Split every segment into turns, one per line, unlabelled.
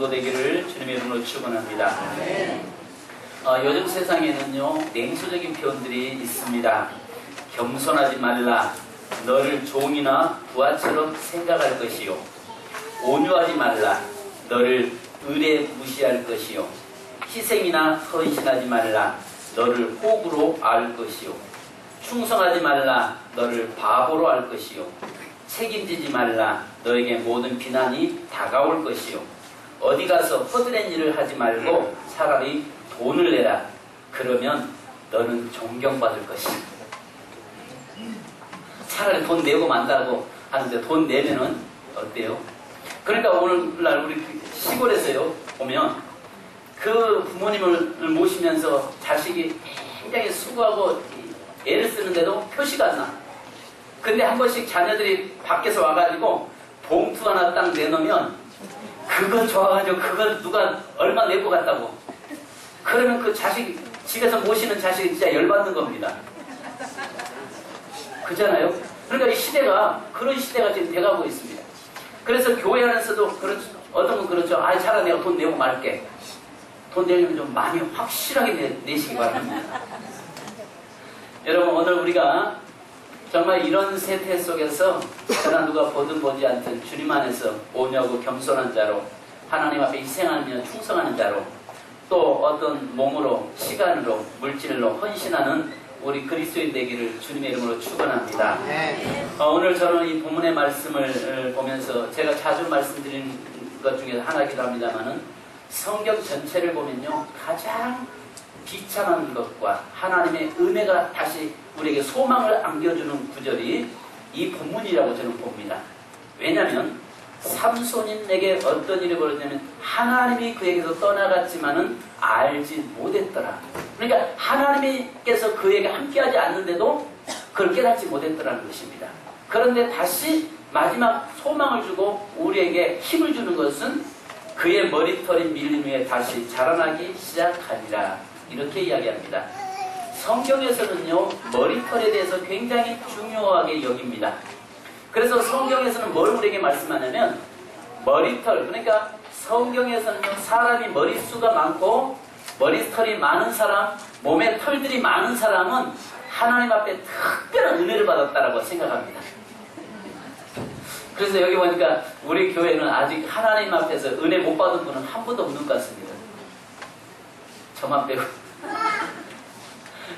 되기를 주님의 이름으로 축원합니다. 요즘 세상에는요 냉소적인 표현들이 있습니다. 겸손하지 말라, 너를 종이나 부하처럼 생각할 것이요. 온유하지 말라, 너를 의뢰 무시할 것이요. 희생이나 헌신하지 말라, 너를 호구로 알 것이요. 충성하지 말라, 너를 바보로 알 것이요. 책임지지 말라, 너에게 모든 비난이 다가올 것이요. 어디 가서 허드렛 일을 하지 말고 차라리 돈을 내라. 그러면 너는 존경받을 것이요. 차라리 돈 내고 만다고 하는데 돈 내면은 어때요? 그러니까 오늘날 우리 시골에서요 보면 그 부모님을 모시면서 자식이 굉장히 수고하고 애를 쓰는데도 표시가 안 나. 근데 한 번씩 자녀들이 밖에서 와가지고 봉투 하나 딱 내놓으면 그거 좋아가지고 그거 누가 얼마 내고 갔다고. 그러면 그 자식 집에서 모시는 자식이 진짜 열받는 겁니다. 그잖아요. 그러니까 이 시대가 그런 시대가 지금 돼가고 있습니다. 그래서 교회 안에서도 어떤 건 그렇죠. 아, 차라리 내가 돈 내고 말게. 돈 내려면 좀 많이 확실하게 내시기 바랍니다. 여러분, 오늘 우리가 정말 이런 세태 속에서 그러나 누가 보든 보지 않든 주님 안에서 온유하고 겸손한 자로 하나님 앞에 희생하며 충성하는 자로 또 어떤 몸으로 시간으로 물질로 헌신하는 우리 그리스도인 되기를 주님의 이름으로 축원합니다. 오늘 저는 이 본문의 말씀을 보면서 제가 자주 말씀드린 것 중에 하나이기도 합니다만은 성경 전체를 보면요 가장 비참한 것과 하나님의 은혜가 다시 우리에게 소망을 안겨주는 구절이 이 본문이라고 저는 봅니다. 왜냐하면 삼손인에게 어떤 일이 벌어졌냐면 하나님이 그에게서 떠나갔지만은 알지 못했더라. 그러니까 하나님께서 그에게 함께하지 않는데도 그걸 깨닫지 못했더라는 것입니다. 그런데 다시 마지막 소망을 주고 우리에게 힘을 주는 것은 그의 머리털이 밀림 위에 다시 자라나기 시작하리라. 이렇게 이야기합니다. 성경에서는요 머리털에 대해서 굉장히 중요하게 여깁니다. 그래서 성경에서는 뭘 우리에게 말씀하냐면 머리털, 그러니까 성경에서는요 사람이 머릿수가 많고 머리털이 많은 사람, 몸에 털들이 많은 사람은 하나님 앞에 특별한 은혜를 받았다라고 생각합니다. 그래서 여기 보니까 우리 교회는 아직 하나님 앞에서 은혜 못 받은 분은 한 분도 없는 것 같습니다. 저만 빼고.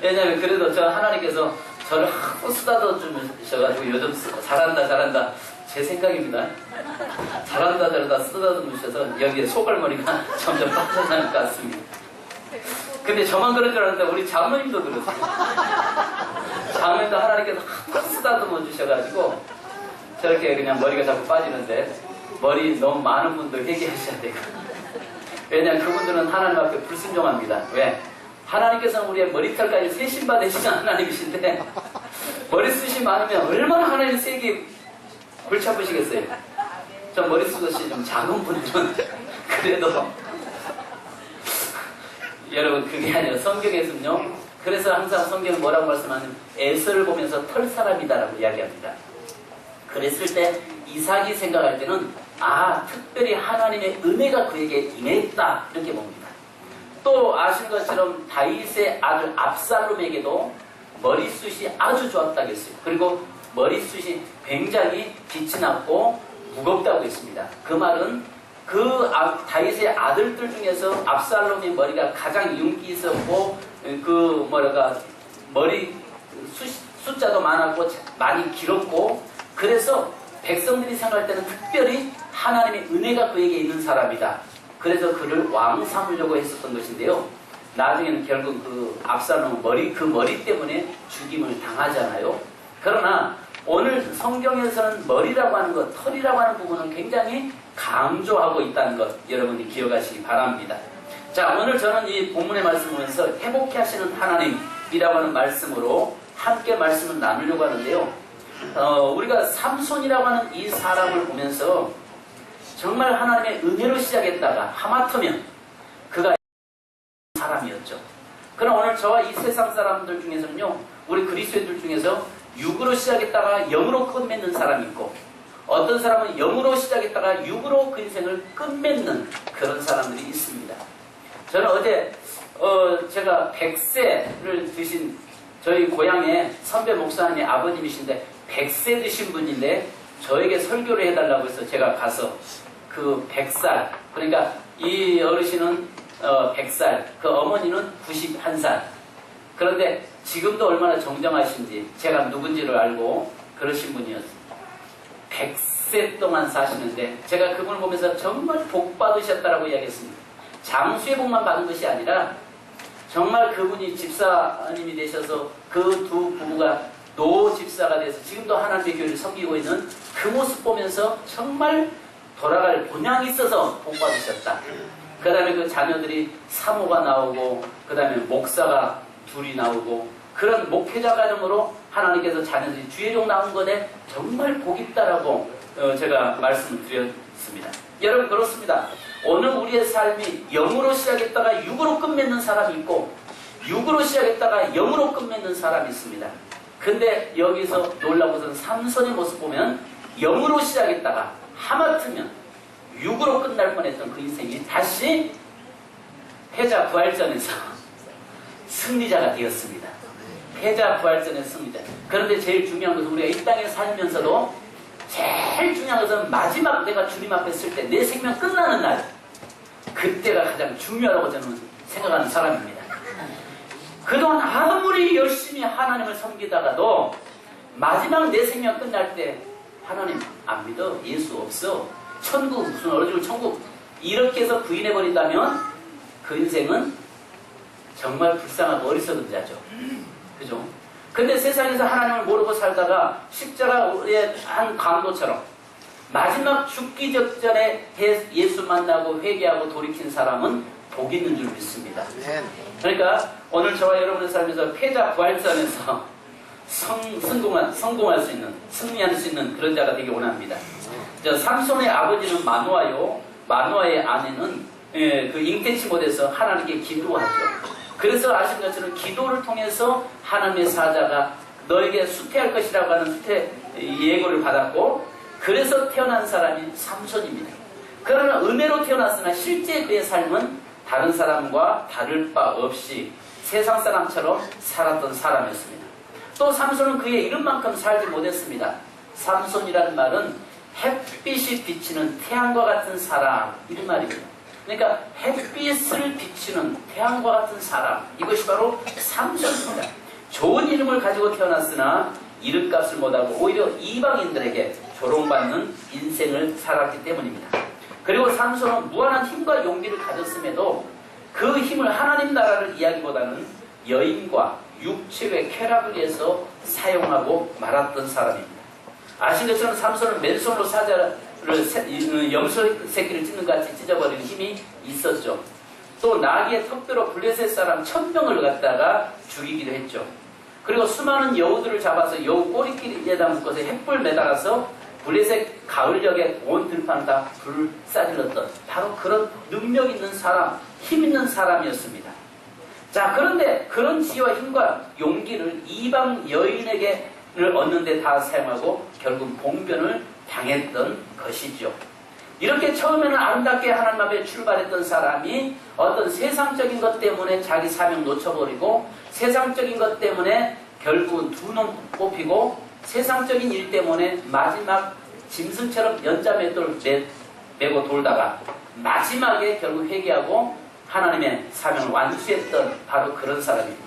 왜냐하면 그래도 저 하나님께서 저를 하도 쓰다듬어 주셔가지고 요즘 잘한다 제 생각입니다. 잘한다 쓰다듬어 주셔서 여기에 소갈머리가 점점 빠져나갈 것 같습니다. 근데 저만 그런 줄 알았는데 우리 장모님도 그러세요. 장모님도 하나님께서 하도 쓰다듬어 주셔가지고 저렇게 그냥 머리가 자꾸 빠지는데 머리 너무 많은 분들 회개하셔야 되고. 왜냐하면 그분들은 하나님 앞에 불순종합니다. 왜? 하나님께서는 우리의 머리털까지 세심받으시는 하나님이신데 머리숱이 많으면 얼마나 하나님 세게 골치 아프시겠어요. 저 머리숱이 좀 작은 분들은 그래도 여러분 그게 아니라 성경에서는요 그래서 항상 성경은 뭐라고 말씀하냐면 에서를 보면서 털 사람이다라고 이야기합니다. 그랬을 때 이삭이 생각할 때는 특별히 하나님의 은혜가 그에게 임했다 이렇게 봅니다. 또 아신 것처럼 다윗의 아들 압살롬에게도 머리숱이 아주 좋았다고 했어요. 그리고 머리숱이 굉장히 빛이 났고 무겁다고 했습니다. 그 말은 다윗의 아들들 중에서 압살롬의 머리가 가장 윤기 있었고 머리 숫자도 많았고 많이 길었고 그래서 백성들이 생각할 때는 특별히 하나님의 은혜가 그에게 있는 사람이다. 그래서 그를 왕 삼으려고 했었던 것인데요. 나중에는 결국 그 압살롬 그 머리 때문에 죽임을 당하잖아요. 그러나 오늘 성경에서는 머리라고 하는 것, 털이라고 하는 부분은 굉장히 강조하고 있다는 것 여러분이 기억하시기 바랍니다. 자, 오늘 저는 이 본문의 말씀을 보면서 회복케 하시는 하나님이라고 하는 말씀으로 함께 말씀을 나누려고 하는데요. 우리가 삼손이라고 하는 이 사람을 보면서 정말 하나님의 은혜로 시작했다가 하마터면 그가 사람이었죠. 그럼 오늘 저와 이 세상 사람들 중에서는요 우리 그리스도인들 중에서 육으로 시작했다가 영으로 끝맺는 사람이 있고 어떤 사람은 영으로 시작했다가 육으로 그 인생을 끝맺는 그런 사람들이 있습니다. 저는 어제 제가 100세를 드신 저희 고향의 선배 목사님의 아버님이신데 100세 드신 분인데 저에게 설교를 해달라고 해서 제가 가서 그 100살, 그러니까 이 어르신은 100살, 그 어머니는 91살. 그런데 지금도 얼마나 정정하신지 제가 누군지를 알고 그러신 분이었습니다. 100세 동안 사시는데 제가 그분을 보면서 정말 복 받으셨다라고 이야기했습니다. 장수의 복만 받은 것이 아니라 정말 그분이 집사님이 되셔서 그 두 부부가 노 집사가 돼서 지금도 하나님의 교회를 섬기고 있는 그 모습 보면서 정말 돌아갈 본향이 있어서 복 받으셨다. 그 다음에 그 자녀들이 사모가 나오고 그 다음에 목사가 둘이 나오고 그런 목회자 가정으로 하나님께서 자녀들이 주의종 나온 것에 정말 복 있다라고 제가 말씀을 드렸습니다. 여러분 그렇습니다. 오늘 우리의 삶이 영으로 시작했다가 육으로 끝맺는 사람이 있고 육으로 시작했다가 영으로 끝맺는 사람이 있습니다. 근데 여기서 놀라운 것은 삼손의 모습 보면 영으로 시작했다가 하마터면 육으로 끝날 뻔했던 그 인생이 다시 패자 부활전에서 승리자가 되었습니다. 패자 부활전의 승리자. 그런데 제일 중요한 것은 우리가 이 땅에 살면서도 제일 중요한 것은 마지막 내가 주님 앞에 있을 때 내 생명 끝나는 날 그때가 가장 중요하다고 저는 생각하는 사람입니다. 그동안 아무리 열심히 하나님을 섬기다가도 마지막 내 생명 끝날 때 하나님 안 믿어, 예수 없어, 천국 무슨 어디로 천국 이렇게 해서 부인해버린다면 그 인생은 정말 불쌍하고 어리석은 자죠. 그죠? 근데 세상에서 하나님을 모르고 살다가 십자가의 한 강도처럼 마지막 죽기 직전에 예수 만나고 회개하고 돌이킨 사람은 복이 있는 줄 믿습니다. 그러니까 오늘 저와 여러분의 삶에서 패자 부활전에서 성공할 수 있는, 승리할 수 있는 그런 자가 되기 원합니다. 삼손의 아버지는 마노아요. 마노아의 아내는 그 잉태치 못해서 하나님께 기도하죠. 그래서 아신 것처럼 기도를 통해서 하나님의 사자가 너에게 수태할 것이라고 하는 수태 예고를 받았고 그래서 태어난 사람이 삼손입니다. 그러나 은혜로 태어났으나 실제 그의 삶은 다른 사람과 다를 바 없이 세상 사람처럼 살았던 사람이었습니다. 또 삼손은 그의 이름만큼 살지 못했습니다. 삼손이라는 말은 햇빛이 비치는 태양과 같은 사람 이런 말입니다. 그러니까 햇빛을 비치는 태양과 같은 사람 이것이 바로 삼손입니다. 좋은 이름을 가지고 태어났으나 이름값을 못하고 오히려 이방인들에게 조롱받는 인생을 살았기 때문입니다. 그리고 삼손은 무한한 힘과 용기를 가졌음에도 그 힘을 하나님 나라를 이야기보다는 여인과 육체의 쾌락을 위해서 사용하고 말았던 사람입니다. 아신 것처럼 삼손은 맨손으로 사자를 염소 새끼를 찢는 것 같이 찢어버리는 힘이 있었죠. 또 나귀의 턱뼈로 블레셋 사람 1000명을 갖다가 죽이기도 했죠. 그리고 수많은 여우들을 잡아서 여우 꼬리끼리에다 묶어서 햇불 매달아서 블레셋 가을역에 온 들판을 다 불을 싸질렀던 바로 그런 능력 있는 사람, 힘 있는 사람이었습니다. 자, 그런데 그런 지혜와 힘과 용기를 이방 여인에게를 얻는 데 다 사용하고 결국 봉변을 당했던 것이죠. 이렇게 처음에는 아름답게 하나님 앞에 출발했던 사람이 어떤 세상적인 것 때문에 자기 사명 놓쳐버리고 세상적인 것 때문에 결국은 두 놈 뽑히고 세상적인 일 때문에 마지막 짐승처럼 연자맷돌 메고 돌다가 마지막에 결국 회개하고 하나님의 사명을 완수했던 바로 그런 사람입니다.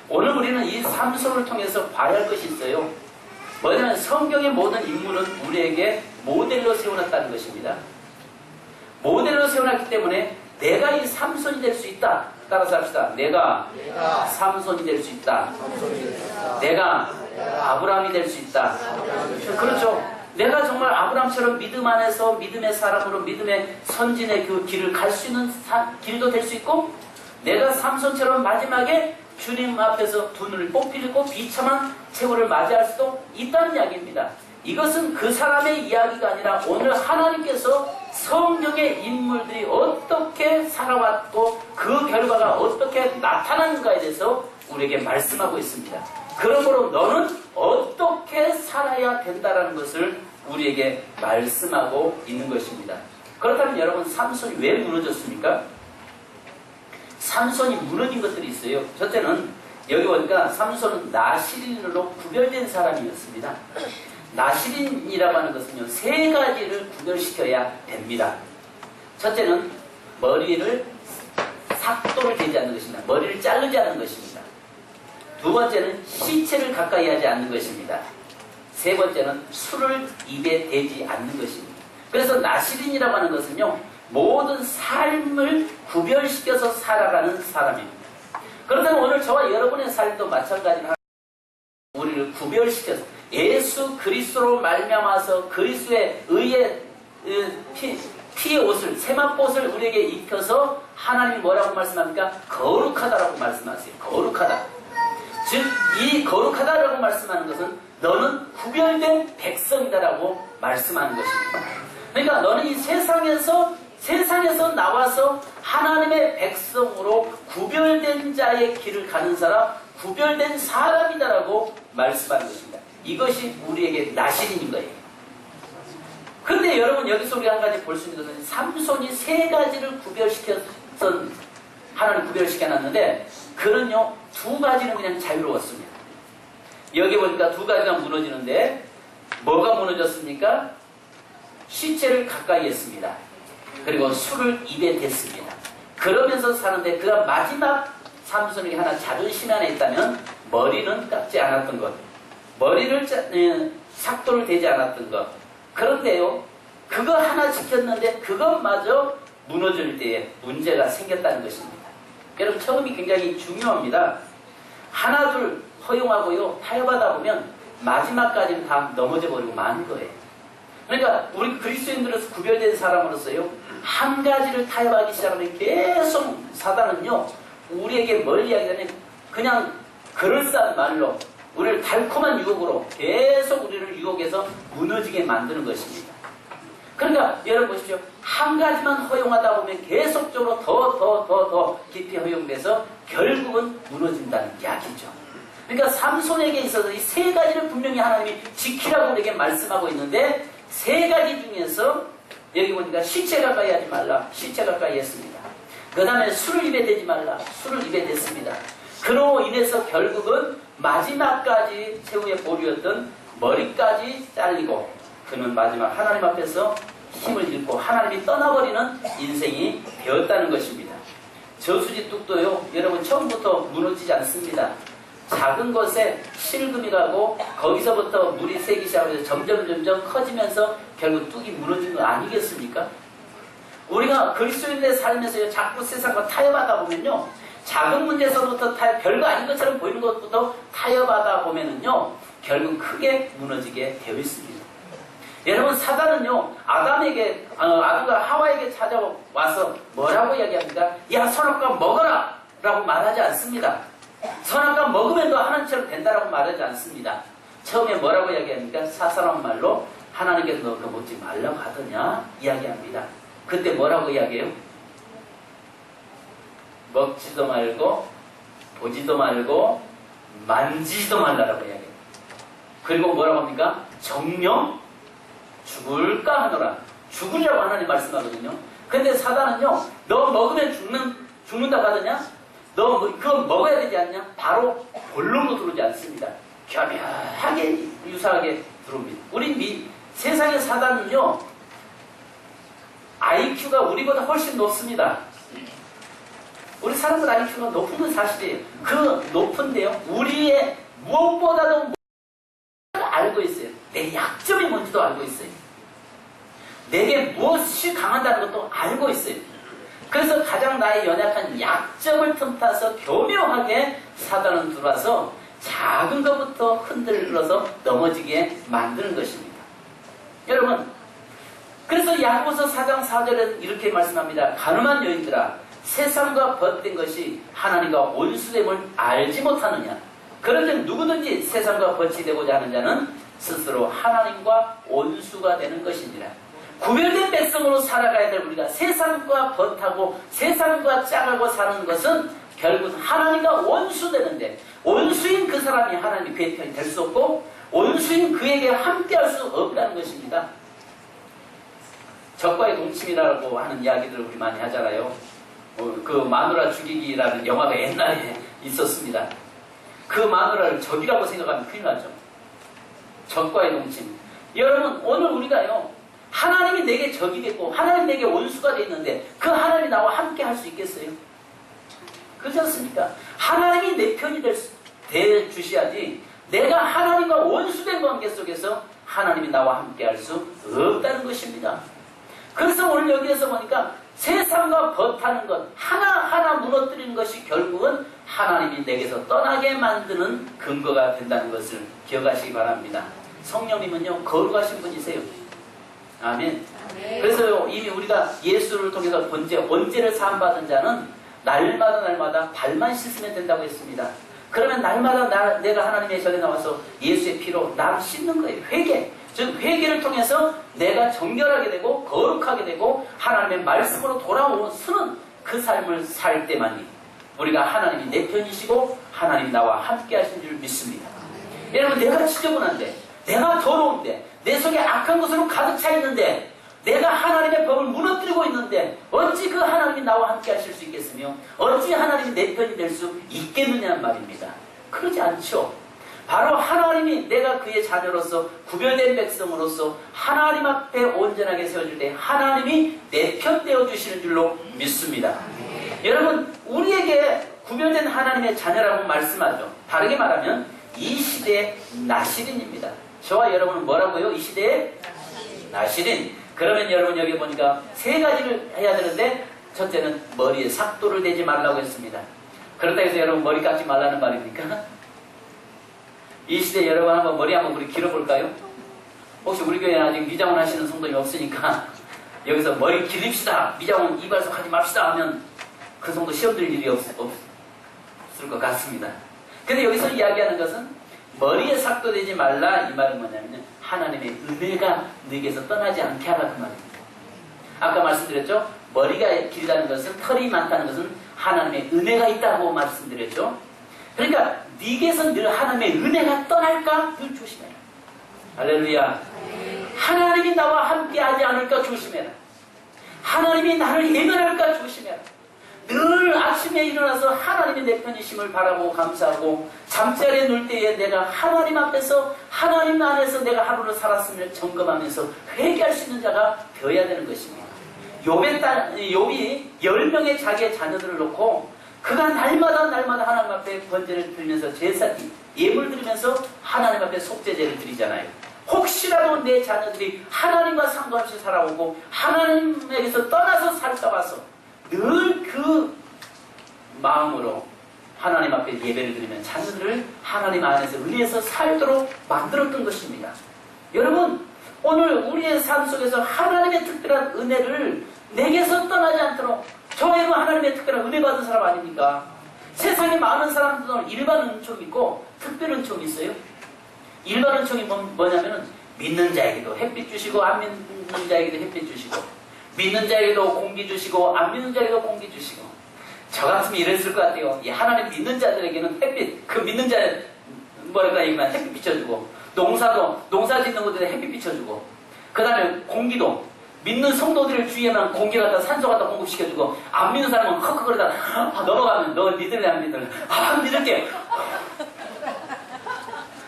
오늘 우리는 이 삼손을 통해서 봐야 할 것이 있어요. 뭐냐면 성경의 모든 인물은 우리에게 모델로 세워놨다는 것입니다. 모델로 세워놨기 때문에 내가 이 삼손이 될 수 있다. 따라서 합시다. 내가 삼손이 될 수 있다. 내가 아브라함이 될 수 있다. 그렇죠. 내가 정말 아브라함처럼 믿음 안에서 믿음의 사람으로 믿음의 선진의 그 길을 갈 수 있는 길도 될 수 있고 내가 삼손처럼 마지막에 주님 앞에서 두 눈을 뽑히고 비참한 최후를 맞이할 수도 있다는 이야기입니다. 이것은 그 사람의 이야기가 아니라 오늘 하나님께서 성경의 인물들이 어떻게 살아왔고 그 결과가 어떻게 나타나는가에 대해서 우리에게 말씀하고 있습니다. 그러므로 너는 어떻게 살아야 된다는 것을 우리에게 말씀하고 있는 것입니다. 그렇다면 여러분, 삼손이 왜 무너졌습니까? 삼손이 무너진 것들이 있어요. 첫째는 여기 보니까 삼손은 나시린으로 구별된 사람이었습니다. 나시린이라고 하는 것은요, 세 가지를 구별시켜야 됩니다. 첫째는 머리를 삭도를 대지 않는 것입니다. 머리를 자르지 않는 것입니다. 두 번째는 시체를 가까이 하지 않는 것입니다. 세 번째는 술을 입에 대지 않는 것입니다. 그래서 나시린이라고 하는 것은요, 모든 삶을 구별시켜서 살아가는 사람입니다. 그렇다면 오늘 저와 여러분의 삶도 마찬가지로 우리를 구별시켜서 예수 그리스도로 말미암아서 그리스도의 의의 피의 옷을, 세마포옷을 우리에게 입혀서 하나님이 뭐라고 말씀합니까? 거룩하다라고 말씀하세요. 거룩하다. 즉, 이 거룩하다라고 말씀하는 것은 너는 구별된 백성이다라고 말씀하는 것입니다. 그러니까 너는 이 세상에서 나와서 하나님의 백성으로 구별된 자의 길을 가는 사람, 구별된 사람이다라고 말씀하는 것입니다. 이것이 우리에게 나시린인 거예요. 그런데 여러분, 여기서 우리 한 가지 볼 수 있는 것은 삼손이 세 가지를 구별시켜서 하나님 구별시켜놨는데 그는요, 두 가지는 그냥 자유로웠습니다. 여기 보니까 두 가지가 무너지는데 뭐가 무너졌습니까? 시체를 가까이 했습니다. 그리고 술을 입에 댔습니다. 그러면서 사는데 그가 마지막 삼손에게 하나 자존심이 하나 있다면 머리는 깎지 않았던 것, 머리를 삭도를 대지 않았던 것. 그런데요, 그거 하나 지켰는데 그것마저 무너질 때에 문제가 생겼다는 것입니다. 여러분, 처음이 굉장히 중요합니다. 하나 둘 허용하고요, 타협하다 보면 마지막까지는 다 넘어져 버리고 마는 거예요. 그러니까 우리 그리스도인들로서 구별된 사람으로서요, 한 가지를 타협하기 시작하면 계속 사단은요, 우리에게 뭘 이야기하냐면 그냥 그럴싸한 말로 우리를 달콤한 유혹으로 계속 우리를 유혹해서 무너지게 만드는 것입니다. 그러니까 여러분 보십시오. 한 가지만 허용하다 보면 계속적으로 더 깊이 허용돼서 결국은 무너진다는 이야기죠. 그러니까 삼손에게 있어서 이 세 가지를 분명히 하나님이 지키라고 우리에게 말씀하고 있는데 세 가지 중에서 여기 보니까 시체 가까이 하지 말라. 시체 가까이 했습니다. 그 다음에 술을 입에 대지 말라. 술을 입에 댔습니다. 그로 인해서 결국은 마지막까지 최후의 보루였던 머리까지 잘리고 그는 마지막 하나님 앞에서 힘을 잃고 하나님이 떠나버리는 인생이 되었다는 것입니다. 저수지 뚝도요, 여러분 처음부터 무너지지 않습니다. 작은 것에 실금이 가고 거기서부터 물이 새기 시작해서 점점 커지면서 결국 뚝이 무너진 거 아니겠습니까? 우리가 그리스도인의 삶에서 자꾸 세상과 타협하다 보면요, 작은 문제에서부터 별거 아닌 것처럼 보이는 것부터 타협하다 보면은요, 결국 크게 무너지게 되어 있습니다. 여러분, 사단은요, 아담과 하와에게 찾아와서 뭐라고 이야기합니까? 야, 선악과 먹어라! 라고 말하지 않습니다. 선악과 먹으면 너 하나님처럼 된다라고 말하지 않습니다. 처음에 뭐라고 이야기합니까? 사사로운 말로 하나님께서 너 그거 먹지 말라고 하더냐? 이야기합니다. 그때 뭐라고 이야기해요? 먹지도 말고 보지도 말고 만지지도 말라라고 이야기해요. 그리고 뭐라고 합니까? 정령 죽을까 하노라. 죽으려고 하나님 말씀하거든요. 근데 사단은요, 너 먹으면 죽는다고 하더냐? 너 그거 먹어야 되지 않냐? 바로 본론으로 들어오지 않습니다. 겸연하게 유사하게 들어옵니다. 우리 세상의 사단은요, IQ가 우리보다 훨씬 높습니다. 우리 사람들 IQ가 높은 건 사실이에요. 그 높은데요, 우리의 무엇보다도 알고 있어요. 내 약점이 뭔지도 알고 있어요. 내게 무엇이 강하다는 것도 알고 있어요. 그래서 가장 나의 연약한 약점을 틈타서 교묘하게 사단은 들어와서 작은 것부터 흔들어서 넘어지게 만드는 것입니다. 여러분, 그래서 야고보서 4장 4절에는 이렇게 말씀합니다. 가늠한 여인들아, 세상과 벗된 것이 하나님과 온수됨을 알지 못하느냐. 그런데 누구든지 세상과 벗이 되고자 하는 자는 스스로 하나님과 온수가 되는 것이니라. 구별된 백성으로 살아가야 될 우리가 세상과 벗하고 세상과 짝하고 사는 것은 결국 하나님과 원수되는데, 원수인 그 사람이 하나님의 그의 편이 될 수 없고, 원수인 그에게 함께할 수 없다는 것입니다. 적과의 동침이라고 하는 이야기들을 우리 많이 하잖아요. 그 마누라 죽이기라는 영화가 옛날에 있었습니다. 그 마누라를 적이라고 생각하면 큰일 나죠. 적과의 동침. 여러분, 오늘 우리가요, 하나님이 내게 적이 됐고 하나님 내게 원수가 돼 있는데 그 하나님이 나와 함께 할 수 있겠어요? 그렇지 않습니까? 하나님이 내 편이 돼 주셔야지 내가 하나님과 원수된 관계 속에서 하나님이 나와 함께 할 수 없다는 것입니다. 그래서 오늘 여기에서 보니까 세상과 벗하는 것 하나하나 무너뜨리는 것이 결국은 하나님이 내게서 떠나게 만드는 근거가 된다는 것을 기억하시기 바랍니다. 성령님은요, 거룩하신 분이세요. 아멘. 그래서 이미 우리가 예수를 통해서 번제를 사함받은 자는 날마다 발만 씻으면 된다고 했습니다. 그러면 날마다 내가 하나님의 전에 나와서 예수의 피로 나를 씻는 거예요. 회개. 즉 회개를 통해서 내가 정결하게 되고 거룩하게 되고 하나님의 말씀으로 돌아오는 그 삶을 살 때만이 우리가 하나님이 내 편이시고 하나님이 나와 함께 하신 줄 믿습니다. 여러분, 내가 지저분한데, 내가 더러운데, 내 속에 악한 것으로 가득 차 있는데, 내가 하나님의 법을 무너뜨리고 있는데 어찌 그 하나님이 나와 함께 하실 수 있겠으며 어찌 하나님이 내 편이 될 수 있겠느냐는 말입니다. 그러지 않죠. 바로 하나님이 내가 그의 자녀로서 구별된 백성으로서 하나님 앞에 온전하게 세워질 때 하나님이 내 편 되어주시는 줄로 믿습니다. 여러분, 우리에게 구별된 하나님의 자녀라고 말씀하죠. 다르게 말하면 이 시대의 나시린입니다. 저와 여러분은 뭐라고요? 이 시대의 나시린. 그러면 여러분 여기 보니까 세 가지를 해야 되는데 첫째는 머리에 삭도를 대지 말라고 했습니다. 그렇다 해서 여러분 머리 깎지 말라는 말입니까? 이 시대 여러분 한번 머리 한번 우리 길어볼까요? 혹시 우리 교회에 아직 미장원 하시는 성도님이 없으니까 여기서 머리 기릅시다, 미장원 이발소 하지 맙시다 하면 그 성도 시험 들 일이 없을 것 같습니다. 근데 여기서 이야기하는 것은 머리에 삭도 되지 말라, 이 말은 뭐냐면 하나님의 은혜가 너에게서 떠나지 않게 하라, 그 말입니다. 아까 말씀드렸죠? 머리가 길다는 것은, 털이 많다는 것은 하나님의 은혜가 있다고 말씀드렸죠? 그러니까 네게서 늘 하나님의 은혜가 떠날까 늘 조심해라. 할렐루야. 하나님이 나와 함께 하지 않을까 조심해라. 하나님이 나를 예면할까 조심해라. 늘 아침에 일어나서 하나님의 내 편이심을 바라보고 감사하고 잠자리에 누울 때에 내가 하나님 앞에서 하나님 안에서 내가 하루를 살았음을 점검하면서 회개할 수 있는 자가 되어야 되는 것입니다. 욥이 10명의 자기의 자녀들을 놓고 그가 날마다 하나님 앞에 번제를 드리면서 제사 예물 드리면서 하나님 앞에 속죄제를 드리잖아요. 혹시라도 내 자녀들이 하나님과 상관없이 살아오고 하나님에게서 떠나서 살까 봐서 늘 그 마음으로 하나님 앞에 예배를 드리면 자녀들을 하나님 안에서 은혜에서 살도록 만들었던 것입니다. 여러분, 오늘 우리의 삶 속에서 하나님의 특별한 은혜를 내게서 떠나지 않도록, 저희는 하나님의 특별한 은혜 받은 사람 아닙니까? 세상에 많은 사람들은 일반 은총이 있고 특별 은총이 있어요. 일반 은총이 뭐냐면은 믿는 자에게도 햇빛 주시고 안 믿는 자에게도 햇빛 주시고 믿는 자에게도 공기 주시고 안 믿는 자에게도 공기 주시고. 저 같으면 이랬을 것 같아요. 이 하나님 믿는 자들에게는 햇빛, 그 믿는 자 뭐랄까 얘기만 햇빛 비춰주고, 농사 짓는 곳에 햇빛 비춰주고, 그 다음에 공기도 믿는 성도들을 주위에만 공기 갖다 산소 갖다 공급시켜주고, 안 믿는 사람은 헉헉거리다가 넘어가면 너 믿을래 안 믿을래? 믿을게.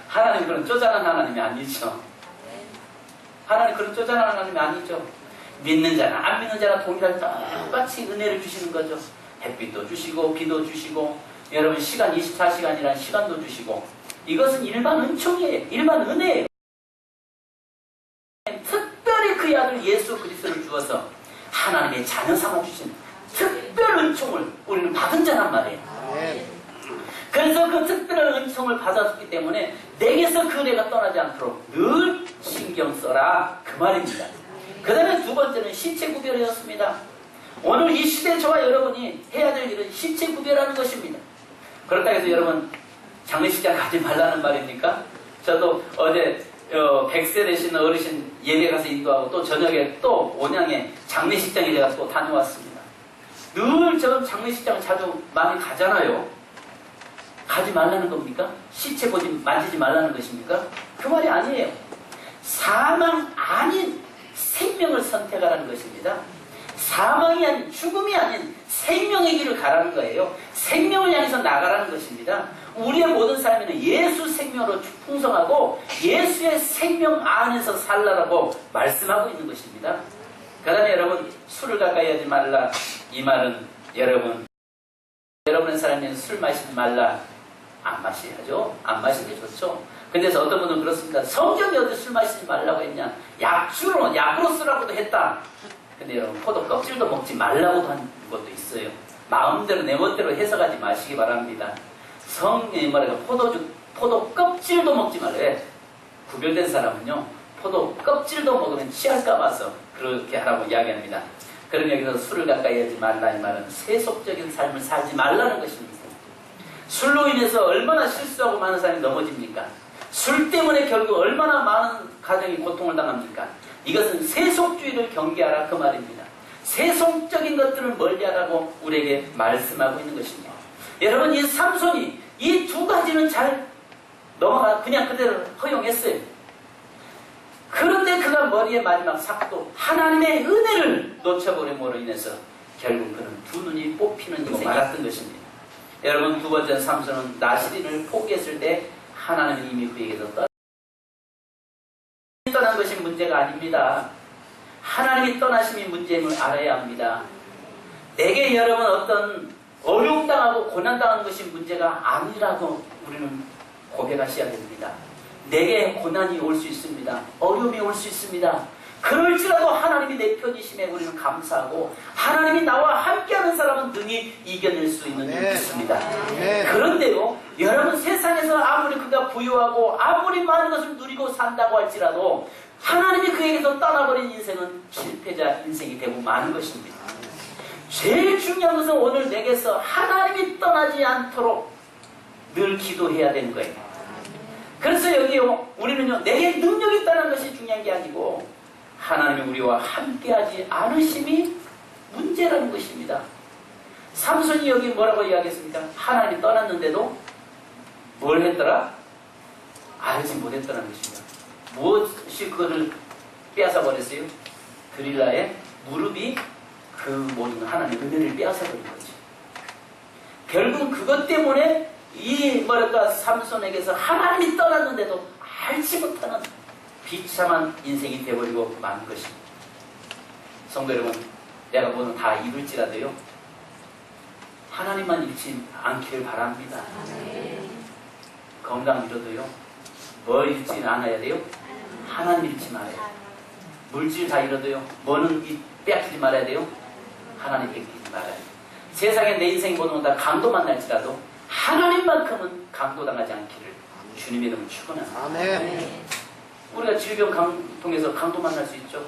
하나님 그런 쪼잔한 하나님이 아니죠. 하나님 그런 쪼잔한 하나님이 아니죠. 믿는 자나 안 믿는 자나 동일하게 똑같이 은혜를 주시는 거죠. 햇빛도 주시고 비도 주시고 여러분 시간 24시간이라는 시간도 주시고, 이것은 일반 은총이에요. 일반 은혜예요. 특별히 그의 아들 예수 그리스도를 주어서 하나님의 자녀 삼아주신 특별 은총을 우리는 받은 자란 말이에요. 그래서 그 특별한 은총을 받았기 때문에 내게서 그 은혜가 떠나지 않도록 늘 신경 써라, 그 말입니다. 그 다음에 두 번째는 신체 구별이었습니다. 오늘 이 시대 저와 여러분이 해야 될 일은 신체 구별하는 것입니다. 그렇다고 해서 여러분 장례식장 가지 말라는 말입니까? 저도 어제 100세 되신 어르신 예배 가서 인도하고 또 저녁에 또 온양에 장례식장에 제가 또 다녀왔습니다. 늘 저는 장례식장 자주 많이 가잖아요. 가지 말라는 겁니까? 시체 만지지 말라는 것입니까? 그 말이 아니에요. 사망 아닌 생명을 선택하라는 것입니다. 사망이 아닌, 죽음이 아닌 생명의 길을 가라는 거예요. 생명을 향해서 나가라는 것입니다. 우리의 모든 삶에는 예수 생명으로 풍성하고 예수의 생명 안에서 살라라고 말씀하고 있는 것입니다. 그 다음에 여러분, 술을 가까이 하지 말라. 이 말은 여러분의 삶에는 술 마시지 말라. 안 마셔야죠. 안 마시는 게 좋죠. 근데 어떤 분은 그렇습니다. 성경이 어디 술 마시지 말라고 했냐. 약으로 쓰라고도 했다. 근데 여러분, 포도 껍질도 먹지 말라고도 한 것도 있어요. 마음대로 내 멋대로 해석하지 마시기 바랍니다. 성경이 말하는 포도 껍질도 먹지 말래. 구별된 사람은요, 포도 껍질도 먹으면 취할까 봐서 그렇게 하라고 이야기합니다. 그럼 여기서 술을 가까이 하지 말라 이 말은 세속적인 삶을 살지 말라는 것입니다. 술로 인해서 얼마나 실수하고 많은 사람이 넘어집니까? 술 때문에 결국 얼마나 많은 가정이 고통을 당합니까? 이것은 세속주의를 경계하라 그 말입니다. 세속적인 것들을 멀리하라고 우리에게 말씀하고 있는 것입니다. 여러분, 이 삼손이 이 두 가지는 잘 그냥 그대로 허용했어요. 그런데 그가 머리의 마지막 삭도 하나님의 은혜를 놓쳐버림으로 인해서 결국 그는 두 눈이 뽑히는 인생이 말았던 것입니다. 여러분, 두 번째 삼손은 나시린을 포기했을 때 하나님은 이미 그에게서 떠난 것이 문제가 아닙니다. 하나님이 떠나심이 문제임을 알아야 합니다. 내게 여러분 어떤 어려움당하고 고난당한 것이 문제가 아니라고 우리는 고백하셔야 됩니다. 내게 고난이 올 수 있습니다. 어려움이 올 수 있습니다. 그럴지라도 하나님이 내 편이심에 우리는 감사하고 하나님이 나와 함께하는 사람은 능히 이겨낼 수 있는 줄 믿습니다. 그런데요, 여러분, 세상에서 아무리 그가 부유하고 아무리 많은 것을 누리고 산다고 할지라도 하나님이 그에게서 떠나버린 인생은 실패자 인생이 되고 마는 것입니다. 제일 중요한 것은 오늘 내게서 하나님이 떠나지 않도록 늘 기도해야 되는 거예요. 그래서 여기요, 우리는요, 내게 능력이 있다는 것이 중요한 게 아니고 하나님이 우리와 함께하지 않으심이 문제라는 것입니다. 삼손이 여기 뭐라고 이야기했습니까? 하나님이 떠났는데도 뭘 했더라? 알지 못했다는 것입니다. 무엇이 그것을 빼앗아버렸어요? 드릴라의 무릎이 그 모든 하나님의 은혜를 빼앗아버린 거지. 결국 그것 때문에 삼손에게서 하나님이 떠났는데도 알지 못하는 비참한 인생이 되어버리고 마는 것입니다. 성도 여러분, 내가 뭐는 다 잃을지라도요, 하나님만 잃지 않기를 바랍니다. 건강 잃어도요, 뭘 잃지는 않아야 돼요? 하나님 잃지 말아야 돼요. 물질 다 잃어도요, 뭐는 빼앗기지 말아야 돼요? 하나님 뺏기지 말아야 돼요. 세상에 내 인생이 모든 건 다 강도 만날지라도 하나님만큼은 강도당하지 않기를 주님의 이름을 축원합니다. 우리가 질병 통해서 강도 만날 수 있죠.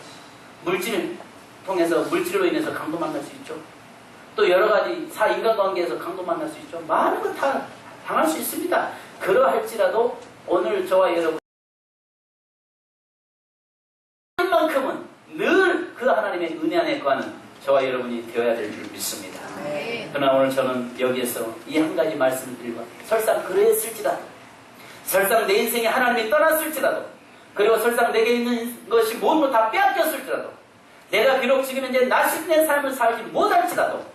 물질 통해서 물질로 인해서 강도 만날 수 있죠. 또 여러 가지 인간관계에서 강도 만날 수 있죠. 많은 것 다 당할 수 있습니다. 그러할지라도 오늘 저와 여러분 만큼은 늘 그 하나님의 은혜 안에 거하는 저와 여러분이 되어야 될 줄 믿습니다. 그러나 오늘 저는 여기에서 이 한 가지 말씀을 드리고, 설상 그랬을지라도, 설상 내 인생에 하나님이 떠났을지라도, 그리고 설상 내게 있는 것이 모든 걸 다 빼앗겼을지라도, 내가 비록 지금 이제 나신된 삶을 살지 못할지라도,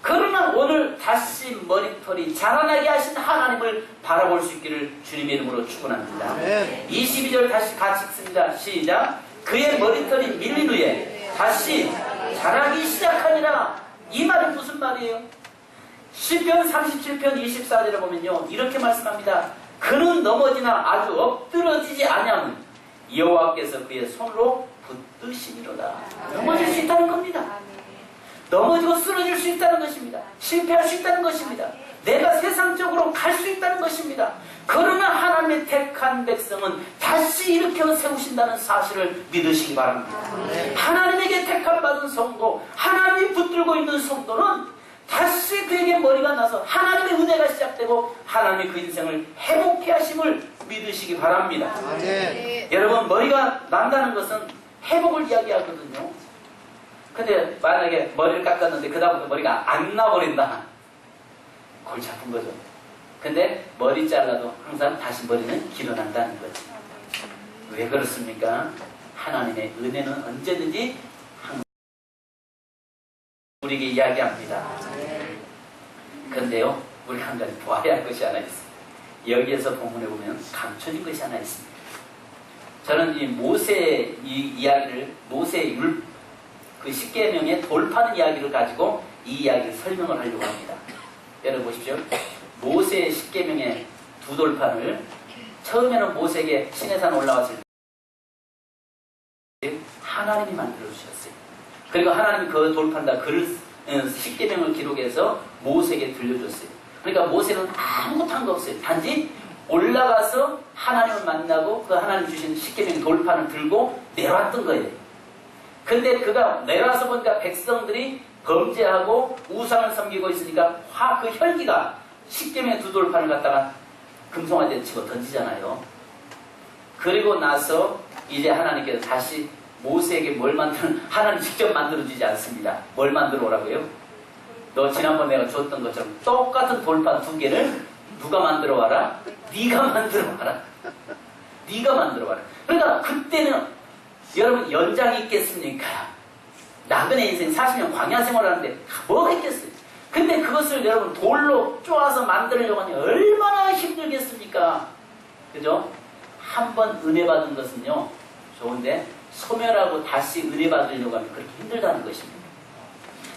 그러나 오늘 다시 머리털이 자라나게 하신 하나님을 바라볼 수 있기를 주님의 이름으로 축원합니다. 22절 다시 같이 읽습니다. 시작. 그의 머리털이 밀린 후에 다시 자라기 시작하니라. 이 말은 무슨 말이에요? 시편 37편 24절에 보면요, 이렇게 말씀합니다. 그는 넘어지나 아주 엎드러지지 아니하면 여호와께서 그의 손으로 붙드시리로다. 넘어질 수 있다는 겁니다. 넘어지고 쓰러질 수 있다는 것입니다. 실패할 수 있다는 것입니다. 내가 세상적으로 갈 수 있다는 것입니다. 그러나 하나님의 택한 백성은 다시 일으켜 세우신다는 사실을 믿으시기 바랍니다. 하나님에게 택함받은 성도, 하나님이 붙들고 있는 성도는 다시 그에게 머리가 나서 하나님의 은혜가 시작되고 하나님이 그 인생을 회복해 하심을 믿으시기 바랍니다. 여러분, 머리가 난다는 것은 회복을 이야기하거든요. 근데 만약에 머리를 깎았는데 그 다음부터 머리가 안 나버린다. 골치 아픈 거죠. 근데 머리 잘라도 항상 다시 머리는 길어난다는 거죠. 왜 그렇습니까? 하나님의 은혜는 언제든지 우리에게 이야기합니다. 그런데요, 우리 한 가지 보아야 할 것이 하나 있습니다. 여기에서 본문에 보면 감춰진 것이 하나 있습니다. 저는 이 모세의 이 이야기를, 모세의 그 십계명의 돌파는 이야기를 가지고 이 이야기를 설명을 하려고 합니다. 여러분 보십시오. 모세의 십계명의 두 돌판을 처음에는 모세에게 시내산 올라왔을 때 하나님이 만들어 주셨어요. 그리고 하나님이 그 돌판다 글을 십계명을 기록해서 모세에게 들려줬어요. 그러니까 모세는 아무것도 한 거 없어요. 단지 올라가서 하나님을 만나고 그 하나님 주신 십계명 돌판을 들고 내려왔던 거예요. 근데 그가 내려와서 보니까 백성들이 범죄하고 우상을 섬기고 있으니까 그 혈기가 십계명의 두 돌판을 갖다가 금송아지에 치고 던지잖아요. 그리고 나서 이제 하나님께서 다시 모세에게 뭘 하나님 직접 만들어주지 않습니다. 뭘 만들어 오라고요? 너 지난번 내가 줬던 것처럼 똑같은 돌판 두 개를 누가 만들어 와라? 네가 만들어 와라. 네가 만들어 와라. 그러니까 그때는 여러분 연장이 있겠습니까? 나그네 인생 40년 광야 생활하는데 뭐가 있겠어요? 근데 그것을 여러분 돌로 쪼아서 만들려고 하니 얼마나 힘들겠습니까? 그죠? 한 번 은혜 받은 것은요 좋은데 소멸하고 다시 은혜 받으려고 하면 그렇게 힘들다는 것입니다.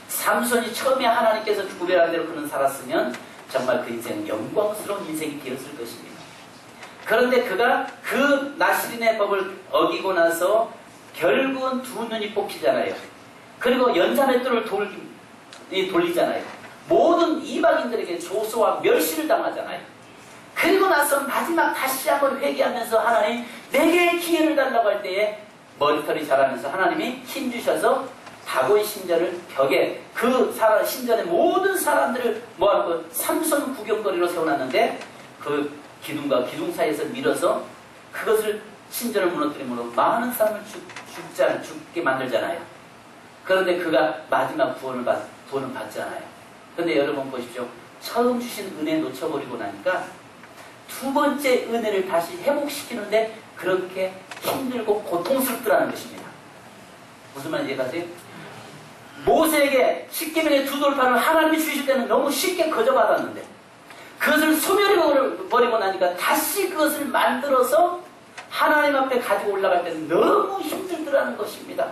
삼손이 처음에 하나님께서 구별한 대로 그는 살았으면 정말 그 인생은 영광스러운 인생이 되었을 것입니다. 그런데 그가 그 나시린의 법을 어기고 나서 결국은 두 눈이 뽑히잖아요. 그리고 연산의 뜰을 돌리잖아요. 모든 이방인들에게 조소와 멸시를 당하잖아요. 그리고 나서 마지막 다시 한번 회개하면서 하나님 내게 기회를 달라고 할 때에 머리털이 자라면서 하나님이 힘주셔서 다곤 신전을 벽에 그 신전의 모든 사람들을 모아놓고 삼손 구경거리로 세워놨는데 그 기둥과 기둥 사이에서 밀어서 그것을 신전을 무너뜨림으로 많은 사람을 죽게 만들잖아요. 그런데 그가 마지막 구원을 받잖아요. 그런데 여러분 보십시오. 처음 주신 은혜 놓쳐버리고 나니까 두 번째 은혜를 다시 회복시키는데 그렇게 힘들고 고통스럽더라는 것입니다. 무슨 말인지 이해가세요? 모세에게 십계명의 두 돌판을 하나님이 주실 때는 너무 쉽게 거저받았는데 그것을 소멸해버리고 나니까 다시 그것을 만들어서 하나님 앞에 가지고 올라갈 때는 너무 힘들더라는 것입니다.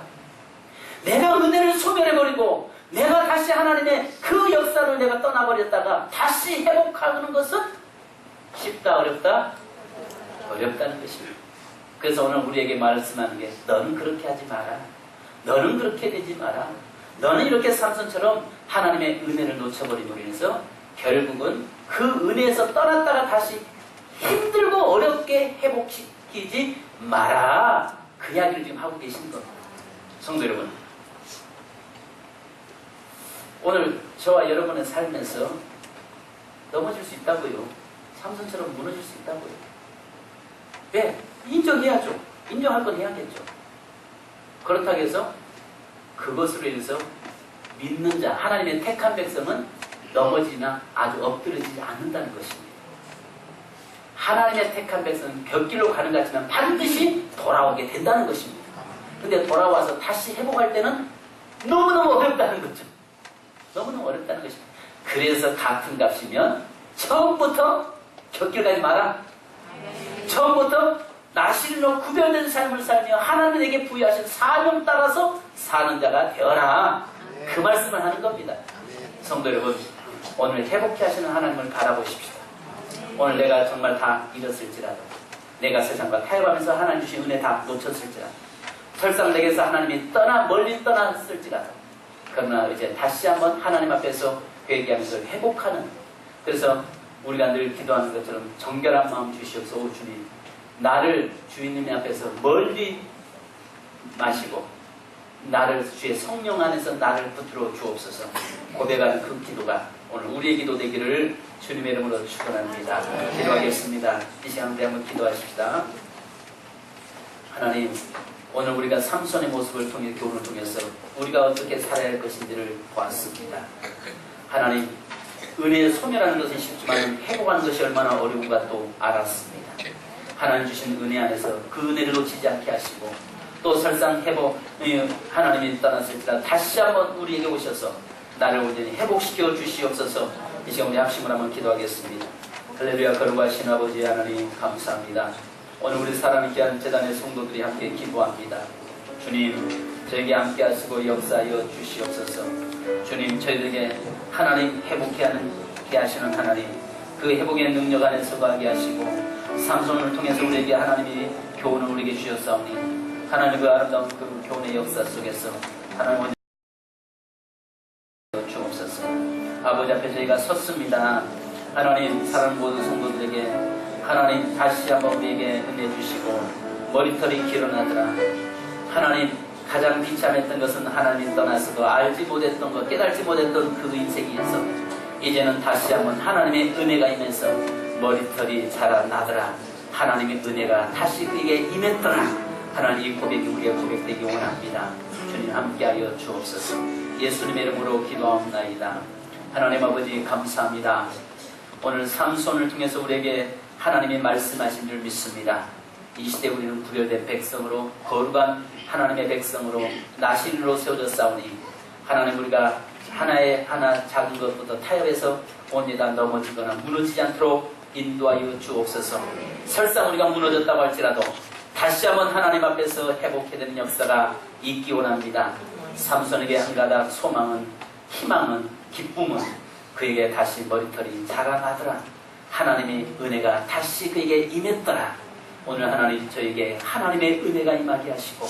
내가 은혜를 소멸해버리고 내가 다시 하나님의 그 역사를 내가 떠나버렸다가 다시 회복하는 것은 쉽다 어렵다? 어렵다는 것입니다. 그래서 오늘 우리에게 말씀하는 게 너는 그렇게 하지 마라. 너는 그렇게 되지 마라. 너는 이렇게 삼손처럼 하나님의 은혜를 놓쳐버림으로 인해서 결국은 그 은혜에서 떠났다가 다시 힘들고 어렵게 회복시키지 마라. 그 이야기를 지금 하고 계신 겁니다. 성도 여러분, 오늘 저와 여러분의 삶에서 넘어질 수 있다고요. 삼손처럼 무너질 수 있다고요. 왜? 인정해야죠. 인정할 건 해야겠죠. 그렇다고 해서 그것으로 인해서 믿는 자, 하나님의 택한 백성은 넘어지나 아주 엎드러지지 않는다는 것입니다. 하나님의 택한 백성은 벽길로 가는 것 같지만 반드시 돌아오게 된다는 것입니다. 근데 돌아와서 다시 회복할 때는 너무너무 어렵다는 거죠. 너무너무 어렵다는 것입니다. 그래서 같은 값이면 처음부터 벽길 가지 마라. 처음부터 나실로 구별된 삶을 살며 하나님에게 부여하신 사명 따라서 사는 자가 되어라. 그 말씀을 하는 겁니다. 성도 여러분, 오늘 회복케 하시는 하나님을 바라보십시다. 오늘 내가 정말 다 잃었을지라도, 내가 세상과 타협하면서 하나님 주신 은혜 다 놓쳤을지라도, 설상 내게서 하나님이 멀리 떠났을지라도, 그러나 이제 다시 한번 하나님 앞에서 회개하면서 회복하는, 그래서 우리가 늘 기도하는 것처럼 정결한 마음 주시옵소서. 주님, 나를 주인님 앞에서 멀리 마시고 나를 주의 성령 안에서 나를 붙들어 주옵소서. 고백하는 그 기도가 오늘 우리의 기도 되기를 주님의 이름으로 축원합니다. 기도하겠습니다. 이 시간에 한번 기도하십시다. 하나님, 오늘 우리가 삼손의 모습을 통해 교훈을 통해서 우리가 어떻게 살아야 할 것인지를 보았습니다. 하나님, 은혜의 소멸하는 것은 쉽지만 회복하는 것이 얼마나 어려운가 또 알았습니다. 하나님 주신 은혜 안에서 그 은혜를 놓치지 않게 하시고 또 설상 하나님이 떠났을지라 다시 한번 우리에게 오셔서 나를 온전히 회복시켜 주시옵소서. 이 시간 우리 합심을 한번 기도하겠습니다. 할렐루야. 거룩하신 아버지 하나님 감사합니다. 오늘 우리 사랑있게 한 재단의 성도들이 함께 기도합니다. 주님, 저에게 함께 하시고 역사하여 주시옵소서. 주님, 저희들에게 하나님 회복케 하시는 하나님, 그 회복의 능력 안에서 거하게 하시고 삼손을 통해서 우리에게 하나님이 교훈을 우리에게 주셨사오니 하나님 그 아름다운 그 교훈의 역사 속에서 하나님 주옵소서. 아버지 앞에 저희가 섰습니다. 하나님, 사랑 모든 성도들에게 하나님 다시 한번 우리에게 은혜 주시고 머리털이 길어나더라. 하나님, 가장 비참했던 것은 하나님 떠나서도 알지 못했던 것, 깨달지 못했던 그 인생에서 이제는 다시 한번 하나님의 은혜가 임해서 머리털이 자라나더라. 하나님의 은혜가 다시 그에게 임했더라. 하나님, 이 고백이 우리의 고백되기 원합니다. 주님 함께하여 주옵소서. 예수님의 이름으로 기도하옵나이다. 하나님 아버지 감사합니다. 오늘 삼손을 통해서 우리에게 하나님이 말씀하신 줄 믿습니다. 이 시대 우리는 구별된 백성으로 거룩한 하나님의 백성으로 나신으로 세워졌사오니 하나님, 우리가 하나 작은 것부터 타협해서 옵니다. 넘어지거나 무너지지 않도록 인도하여 주옵소서. 설사 우리가 무너졌다고 할지라도 다시 한번 하나님 앞에서 회복해야 되는 역사가 있기 원합니다. 삼손에게 한 가닥 소망은, 희망은, 기쁨은 그에게 다시 머리털이 자라나더라. 하나님의 은혜가 다시 그에게 임했더라. 오늘 하나님, 저에게 하나님의 은혜가 임하게 하시고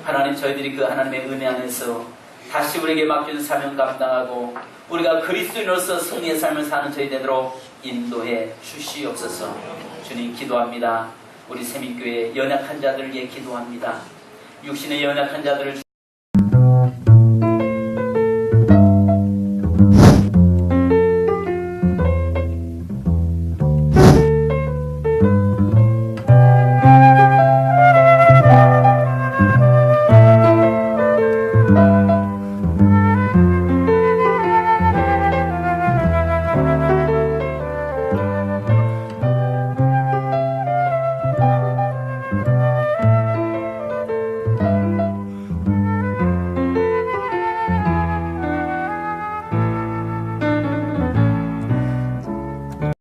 하나님, 저희들이 그 하나님의 은혜 안에서 다시 우리에게 맡겨진 사명 감당하고 우리가 그리스도인으로서 승리의 삶을 사는 저희 되도록 인도해 주시옵소서. 주님 기도합니다. 우리 세민교회 연약한 자들을 위해 기도합니다. 육신의 연약한 자들을